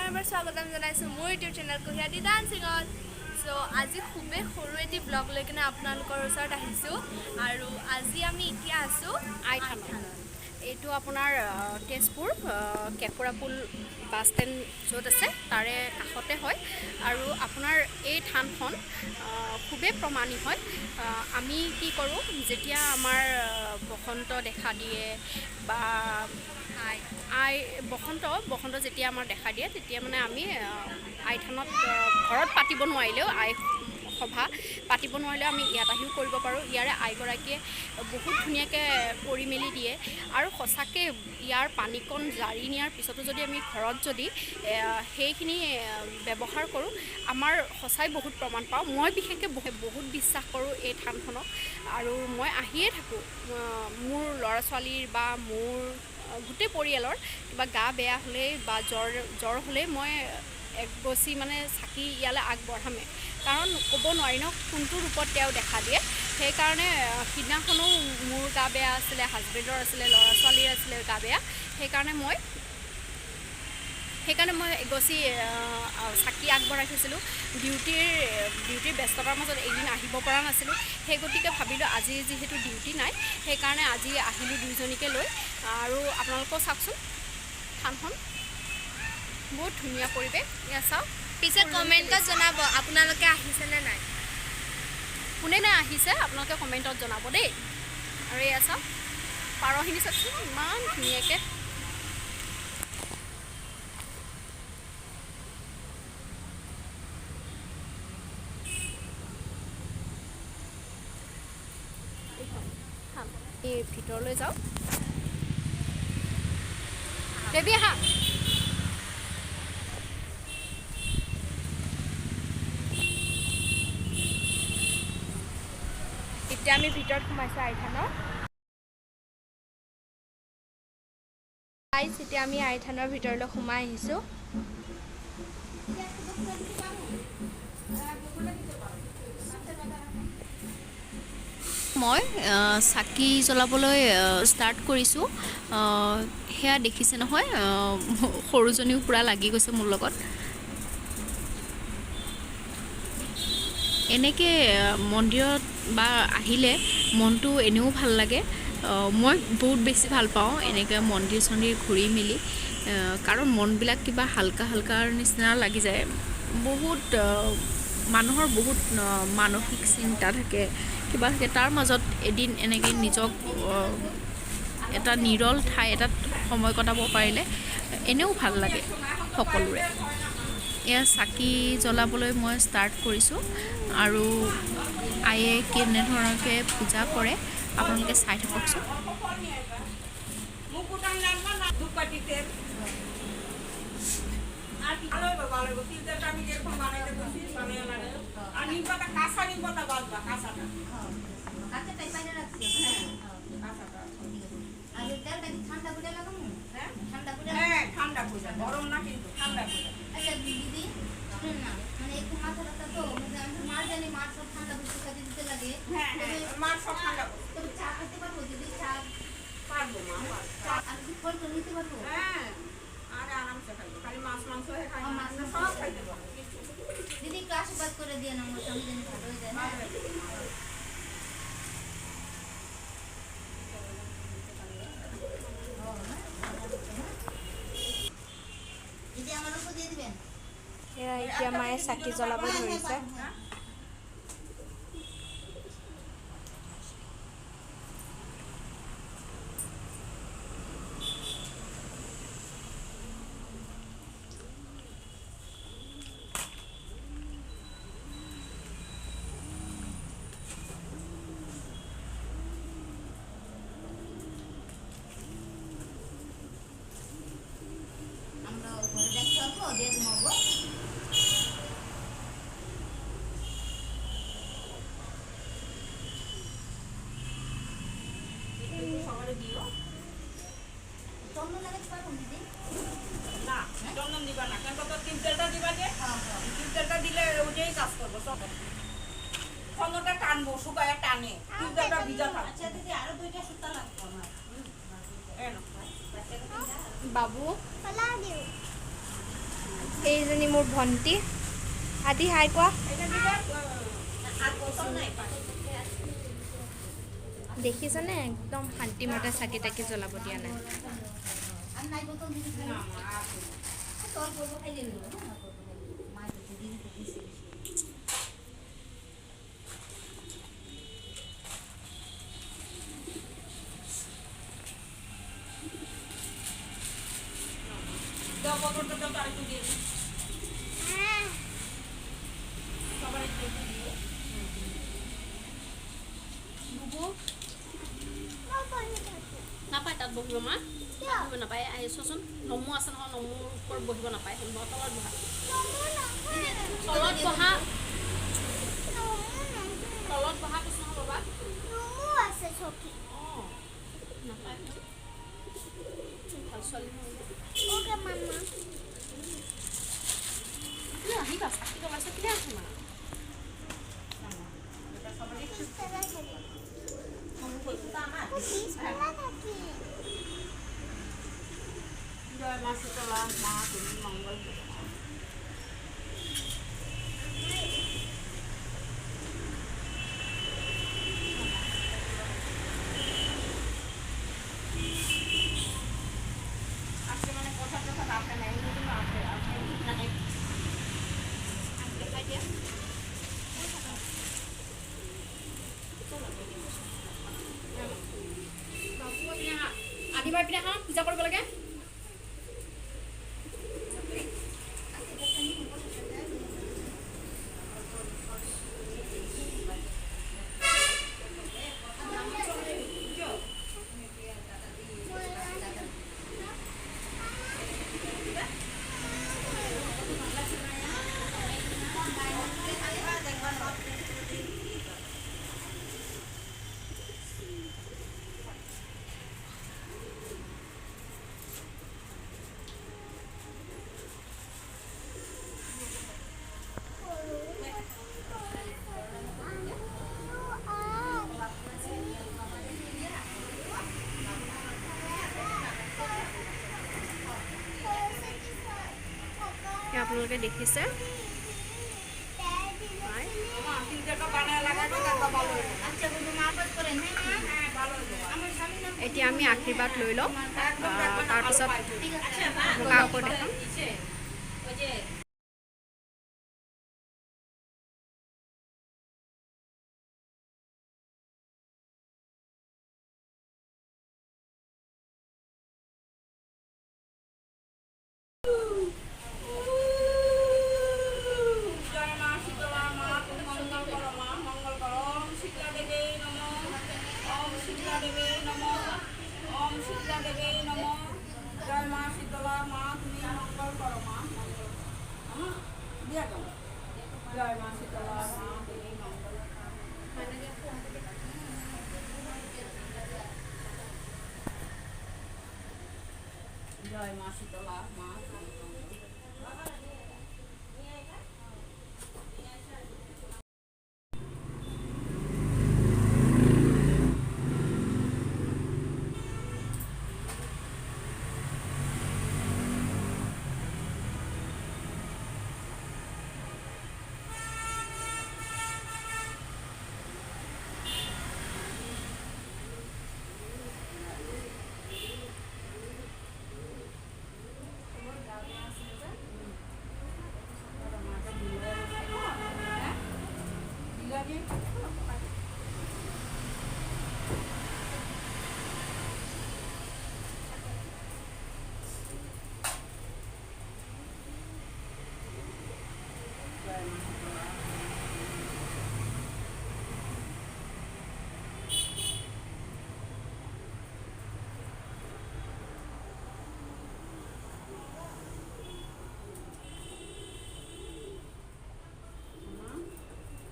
এবাৰ স্বাগতম জনাইছোঁ মোৰ ইউটিউব চেনেল কুহিয়াতি ডান্সিঙত। চ' আজি খুবেই সৰু এটি ব্লগ লৈ কিনে আপোনালোকৰ ওচৰত আহিছোঁ আৰু আজি আমি এতিয়া আছোঁ আইথানত। এইটো আপোনাৰ তেজপুৰ কেঁকোৰাপুল বাছ ষ্টেণ্ড য'ত আছে তাৰে কাষতে হয় আৰু আপোনাৰ এই থানখন খুবেই প্ৰমাণিক হয়। আমি কি কৰোঁ, যেতিয়া আমাৰ বসন্ত দেখা দিয়ে বা বসন্ত যেতিয়া আমাৰ দেখা দিয়ে তেতিয়া মানে আমি আইথানত ঘৰত পাতিব নোৱাৰিলেও আই সভা পাতিব নোৱাৰিলেও আমি ইয়াত আহিও কৰিব পাৰোঁ। ইয়াৰে আইগৰাকীয়ে বহুত ধুনীয়াকৈ কৰি মেলি দিয়ে আৰু সঁচাকৈ ইয়াৰ পানীকণ জাৰি নিয়াৰ পিছতো যদি আমি ঘৰত যদি সেইখিনি ব্যৱহাৰ কৰোঁ, আমাৰ সঁচাই বহুত প্ৰমাণ পাওঁ। মই বিশেষকৈ বহুত বিশ্বাস কৰোঁ এই থানখনক আৰু মই আহিয়ে থাকোঁ। মোৰ ল'ৰা ছোৱালীৰ বা মোৰ গোটেই পৰিয়ালৰ কিবা গা বেয়া হ'লেই বা জ্বৰ হ'লেই মই একগছি মানে চাকি ইয়ালৈ আগবঢ়ামেই, কাৰণ ক'ব নোৱাৰি ন কোনটো ৰূপত তেওঁ দেখা দিয়ে। সেইকাৰণে সিদিনাখনো মোৰ গা বেয়া আছিলে, হাজবেণ্ডৰ আছিলে, ল'ৰা ছোৱালীৰ আছিলে গা বেয়া। সেইকাৰণে মই এগছি চাকি আগবঢ়াই থৈছিলোঁ। ডিউটিৰ ব্যস্ততাৰ মাজত এদিন আহিব পৰা নাছিলোঁ। সেই গতিকে ভাবিলোঁ আজি যিহেতু ডিউটি নাই, সেইকাৰণে আজি আহিলোঁ দুইজনীকে লৈ। আৰু আপোনালোকেও চাওকচোন, থানখন বহুত ধুনীয়া পৰিৱেশ। ইয়াত চাওক, পিছে কমেণ্টত জনাব আপোনালোকে আহিছেনে নাই। কোনে নাই আহিছে আপোনালোকে কমেণ্টত জনাব দেই। আৰু এয়া চাওক, পাৰখিনি চাওকচোন ইমান ধুনীয়াকৈ। এই ভিতৰলৈ যাওঁ। দেৱী আহা। এতিয়া আমি ভিতৰত সোমাইছোঁ আইথানৰ। এতিয়া আমি আইথানৰ ভিতৰলৈ সোমাই আহিছোঁ। মই চাকি জ্বলাবলৈ ষ্টাৰ্ট কৰিছোঁ। সেয়া দেখিছে নহয়, সৰুজনীও পূৰা লাগি গৈছে মোৰ লগত। এনেকৈ মন্দিৰত বা আহিলে মনটো এনেও ভাল লাগে। মই বহুত বেছি ভাল পাওঁ এনেকৈ মন্দিৰ চন্দিৰ ঘূৰি মেলি, কাৰণ মনবিলাক কিবা হালকা নিচিনা লাগি যায়। বহুত মানুহৰ বহুত মানসিক চিন্তা থাকে, কিবা থাকে, তাৰ মাজত এদিন এনেকৈ নিজক এটা নিৰল ঠাই এটাত সময় কটাব পাৰিলে এনেও ভাল লাগে সকলোৰে। এয়া চাকি জ্বলাবলৈ মই ষ্টাৰ্ট কৰিছোঁ আৰু আয়ে কেনেধৰণকৈ পূজা কৰে আপোনালোকে চাই থাককচোন। ঠান্ডা পূজা, গরম না কিন্তু ঠান্ডা পূজা। আচ্ছা দিদি শুনুন না, মানে একটু মাথা ব্যথা তো মার জানি মার সব ঠান্ডা পূজা কাজে দিতে লাগে। হ্যাঁ মার সব ঠান্ডা তবে চা খেতে পারবো দিদি? চা পারবো মা, আর কি ফল তো নিতে পারবো? হ্যাঁ আরে আরামসে খাইবো, খালি মাছ মাংস হয়ে খাই, মাছ না সব খাইতে পারবো। দিদি একটু আশীর্বাদ করে দিয়ে না, আমার স্বামী যেন ভালো হয়ে যায়। এতিয়া মায়ে চাকি জ্বলাব ধৰিছে। আমরা ঘরে দেখতে পাবো দিয়ে ঘুমাবো। সকালে দিও চন্দন লাগাতে পারবো দিদি? না চন্দন দিবা না, কেন তো তিন তেলটা দিবা যে, তিন তেলটা দিলে ওইটাই কাজ করবো। সব চন্দনটা টানবো, শুকায় টানে, তিন তেলটা ভিজা থাকবে। আচ্ছা দিদি আরো দুইটা সুতা লাগবে আমার। বাবু এইজনী মোৰ ভণ্টি আদি হাই কোৱা দেখিছানে একদম শান্তিমতে চাকি তাকি জ্বলাব দিয়া নাই নাপায় তাত বহিব মা বহিব নাপায় চোৱাচোন নমু আছে নহয় নমুৰ ওপৰত বহিব নাপায় তলত বহা তলত বহা তলত বহা কৈছে নহয় বাবা অঁ নাপায় ভাল ছোৱালী আহিবা চাকি জ্বলাইছে কেতিয়া আছে মা জয় মা শীতলা মা তুমি মংগল আছে মানে কথা রাখে নাই দেখাই দিয়া আদিবাৰ পিঠাখন পূজা কৰিব লাগে আপোনালোকে দেখিছে এতিয়া আমি আশীৰ্বাদ লৈ লওঁ তাৰপিছত আকৌ দেখাম জয় মা শীতলা মা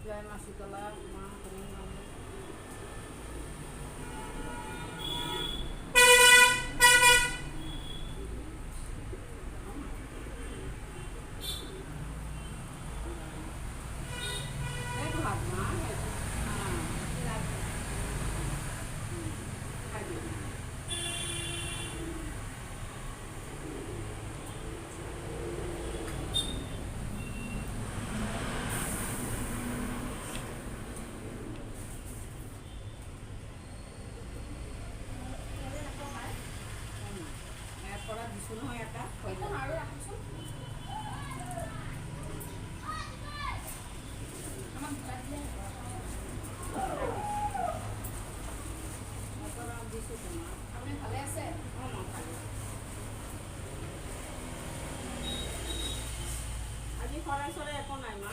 জয় মা শীতলা মা তুমি দিছোঁ নহয় এটা আৰু ৰাখোচোন দিছোঁ তোমাৰ আপুনি ভালে আছে অঁ মই ভালে আজি শৰাই চৰাই একো নাই মা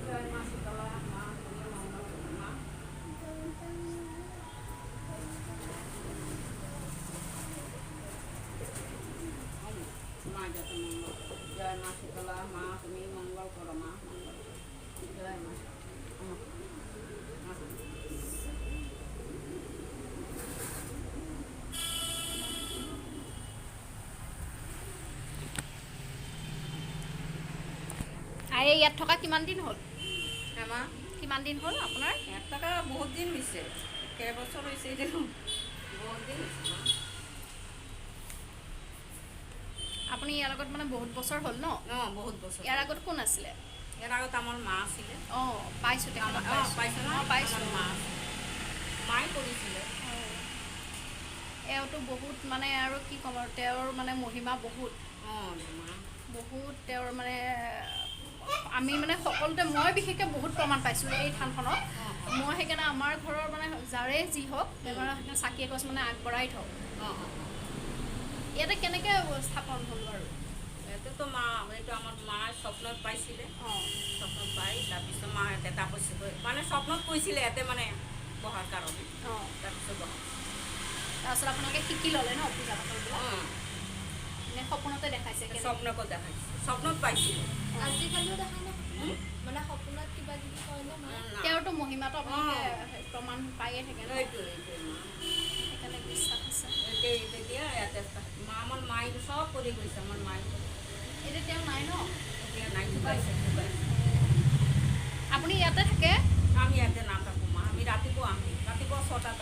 জয় মা শীতলা মা তুমি মংগল মা মা যাতে মঙ্গল জয় মা শীতলা মা তুমি মঙ্গল করো মা মঙ্গল জয় মা আয়ে ইয়াত থকা কিমান দিন হ'ল আমা কিমান দিন হ'ল আপোনাৰ ইয়াত থকা বহুত দিন হৈছে কেইবছৰ হৈছে এইটো বহুত দিন হৈছে মা আপুনি ইয়াৰ লগত মানে বহুত বছৰ হ'ল ন অঁ বহুত বছৰ ইয়াৰ আগত কোন আছিলে ইয়াৰ আগত আমাৰ মা আছিলে অঁ পাইছোঁ তেখেতক অঁ পাইছে ন অঁ পাইছোঁ মা মায়ে কৰিছিলে এওঁতো বহুত মানে আৰু কি ক'ম আৰু তেওঁৰ মানে মহিমা বহুত অঁ মা বহুত তেওঁৰ মানে আমি মানে সকলোতে মই বিশেষকৈ বহুত প্ৰমাণ পাইছোঁ এই থানখনত মই সেইকাৰণে আমাৰ ঘৰৰ মানে যাৰে যি হওক বেমাৰৰ সেইকাৰণে চাকি এগছ মানে আগবঢ়াই থওঁ অঁ অঁ ইয়াতে কেনেকৈ স্থাপন হ'ল বাৰু এইটোতো মা এইটো আমাৰ মায়ে স্বপ্নত পাইছিলে অঁ স্বপ্নত পাই তাৰপিছত মা ইয়াতে তাপস্য কৰি মানে স্বপ্নত কৈছিলে ইয়াতে মানে বহাৰ কাৰণে অঁ তাৰপিছত বহা তাৰপিছত আপোনালোকে শিকি ল'লে ন পূজা পাতলবিলাক অঁ নে সপোনতে দেখাইছে কেনেকৈ? স্বপ্নকো দেখাইছে স্বপ্নত পাইছিলে আজিকালিও দেখাই ন মানে সপোনত কিবা কিবি কয় ন মায়ে তেওঁৰতো মহিমাটো আপোনালোকে প্ৰমাণ পায়ে থাকে ন এইটোৱে মা সেইকাৰণে বিশ্বাস আছে তেতিয়া ইয়াতে মা আমাৰ মায়ে চব কৰি গৈছে আমাৰ মায়ে এতিয়া তেওঁ নাই ন এতিয়া নাই ঢুকাইছে আপুনি ইয়াতে থাকে আমি ইয়াতে নাথাকোঁ মা আমি ৰাতিপুৱা ৰাতিপুৱা 6টাত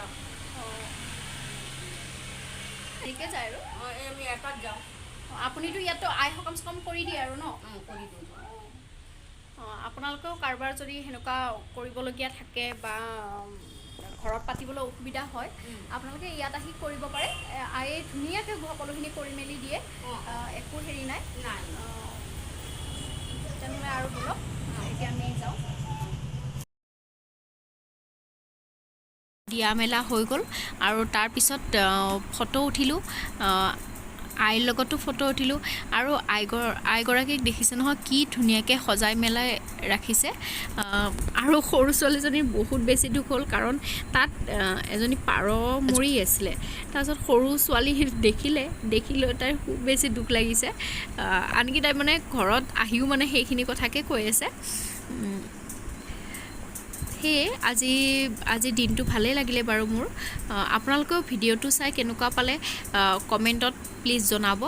ঠিকে যায় আৰু অঁ এই আমি এটাত যাওঁ আপুনিতো ইয়াতো আই সকাম চকাম কৰি দিয়ে আৰু ন অঁ কৰি দিওঁ অঁ আপোনালোকেও কাৰোবাৰ যদি সেনেকুৱা কৰিবলগীয়া থাকে বা ঘৰত পাতিবলৈ অসুবিধা হয় আপোনালোকে ইয়াত আহি কৰিব পাৰে আয়ে ধুনীয়াকৈ সকলোখিনি কৰি মেলি দিয়ে একো হেৰি নাই নাই তেনেহ'লে আৰু বলক এতিয়া আমি যাওঁ দিয়া মেলা হৈ গ'ল আৰু তাৰপিছত ফটো উঠিলোঁ আইৰ লগতো ফটো উঠিলোঁ আৰু আইগৰাকীক দেখিছে নহয় কি ধুনীয়াকৈ সজাই মেলাই ৰাখিছে আৰু সৰু ছোৱালীজনীৰ বহুত বেছি দুখ হ'ল কাৰণ তাত এজনী পাৰ মৰি আছিলে তাৰপিছত সৰু ছোৱালী দেখি লৈ তাইৰ খুব বেছি দুখ লাগিছে আনকি তাই মানে ঘৰত আহিও মানে সেইখিনি কথাকে কৈ আছে সেয়ে আজি দিনটো ভালেই লাগিলে বাৰু মোৰ আপোনালোকেও ভিডিঅ'টো চাই কেনেকুৱা পালে কমেণ্টত প্লিজ জনাব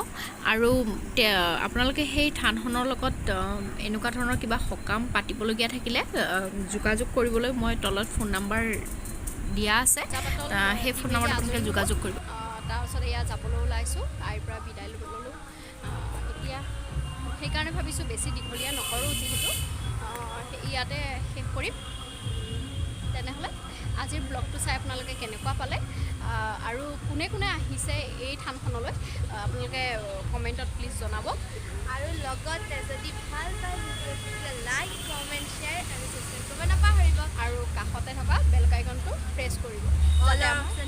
আৰু আপোনালোকে সেই থানখনৰ লগত এনেকুৱা ধৰণৰ কিবা সকাম পাতিবলগীয়া থাকিলে যোগাযোগ কৰিবলৈ মই তলত ফোন নাম্বাৰ দিয়া আছে সেই ফোন নাম্বাৰত আপোনালোকে যোগাযোগ কৰিব তাৰপিছত এয়া যাবলৈ ওলাইছোঁ আইৰ পৰা বিদায় ল'ব ল'লোঁ এতিয়া সেইকাৰণে ভাবিছোঁ বেছি দীঘলীয়া নকৰোঁ যিহেতু ইয়াতে শেষ কৰিম তেনেহ'লে আজিৰ ব্লগটো চাই আপোনালোকে কেনেকুৱা পালে আৰু কোনে কোনে আহিছে এই থানখনলৈ আপোনালোকে কমেণ্টত প্লিজ জনাব আৰু লগতে যদি ভাল পায় ভিডিঅ'টো লাইক কমেণ্ট শ্বেয়াৰ আৰু ছাবস্ক্ৰাইব কৰিব নাপাহৰিব আৰু কাষতে থকা বেল আইকনটো প্ৰেছ কৰিব যাতে